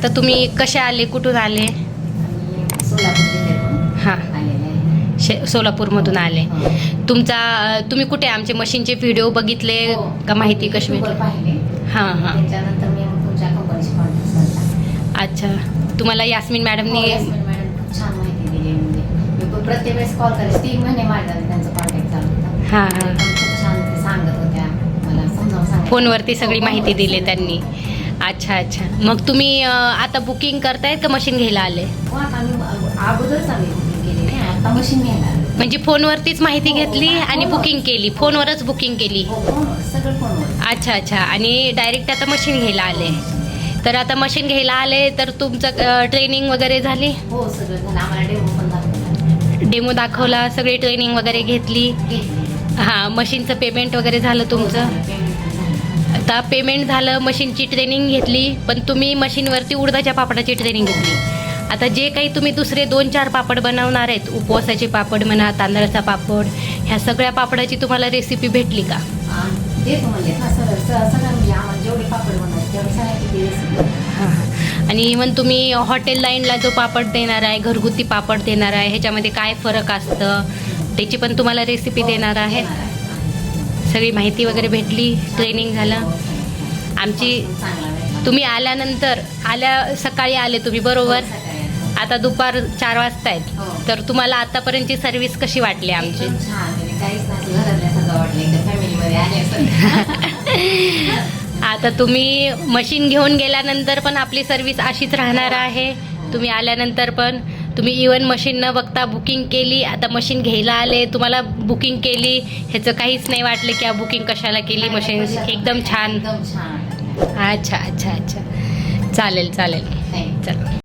आता तुम्ही कसे आले, कुठून आले? सोलापूर जिल्ह्यातून हां, आलेले आहे. सोलापूरमधून आले. तुम्ही कुठे आमचे मशीनचे व्हिडिओ बघितले का, माहिती कशी YouTubeवर भेटली? पाहिले. हां हां. त्याच्यानंतर मी मग तुमच्या कंपनीशी कॉन्टॅक्ट साधला. अच्छा, तुम्हाला यास्मिन मॅडमनी यास्मिन मॅडम खूप छान माहिती दिली. म्हणजे मी प्रत्येक वेळेस कॉल करायचे, 3 महिने माझ्या त्यांचा कॉन्टॅक्ट चालू होता. हां ते हां, पण खूप छान ते सांगत होत्या, मला समजावून सांगत फोनवरती सगळी माहिती दिली त्यांनी. अच्छा अच्छा, मग तुम्ही आता बुकिंग करतायत का मशीन घ्यायला आले? हो, आता आम्ही अगोदरच आम्ही बुकिंग केली आहे. आता मशीन घ्यायला आलो. म्हणजे फोनवरतीच माहिती हो, घेतली आणि हो. बुकिंग केली, फोनवरच बुकिंग केली. हो, फोनवर, सगळं फोनवर. अच्छा अच्छा, आणि डायरेक्ट आता मशीन घ्यायला आले. तर आता मशीन घ्यायला आले तर तुमचं ट्रेनिंग वगैरे झाली? हो, सगळं झालं. आम्हाला डेमो पण दाखवला. डेमो दाखवला, सगळी ट्रेनिंग वगैरे घेतली. घेतली. हां, मशीनचं पेमेंट वगैरे झालं तुमचं? आता पेमेंट झालं, मशीनची ट्रेनिंग घेतली, पण तुम्ही मशीनवरती उडदाच्या पापडाची ट्रेनिंग घेतली. आता जे काही तुम्ही दुसरे 2-4 पापड बनवणार आहेत, उपवासाचे पापड म्हणा, तांदळाचा पापड, ह्या सगळ्या पापडाची तुम्हाला रेसिपी भेटली का? देतो म्हणजे सगळं म्हणजे आम्हाला जेवढे पापड बनवायचे तेवढे सगळ्यांची रेसिपी. हां, आणि इव्हन तुम्ही हॉटेल लाईनला जो पापड देणार आहे, घरगुती पापड देणार आहे, ह्याच्यामध्ये काय फरक असतं त्याची पण तुम्हाला रेसिपी देणार आहे. सगळी माहिती वगैरे भेटली, ट्रेनिंग झालं. आमची तुम्ही आल्यानंतर सकाळी आले तुम्ही बरोबर, आता दुपार 4 वाजता आहेत, तर तुम्हाला आतापर्यंतची सर्व्हिस कशी वाटली आमची? आता तुम्ही मशीन घेऊन गेल्यानंतर पण आपली सर्व्हिस अशीच राहणार आहे. तुम्ही आल्यानंतर पण तुम्ही इव्हन मशीन न बघता बुकिंग केली, आता मशीन घ्यायला आले, तुम्हाला बुकिंग केली, ह्याचं काहीच नाही वाटलं की बुकिंग कशाला केली, मशीन एकदम छान. अच्छा अच्छा अच्छा, चालेल चालेल, चला.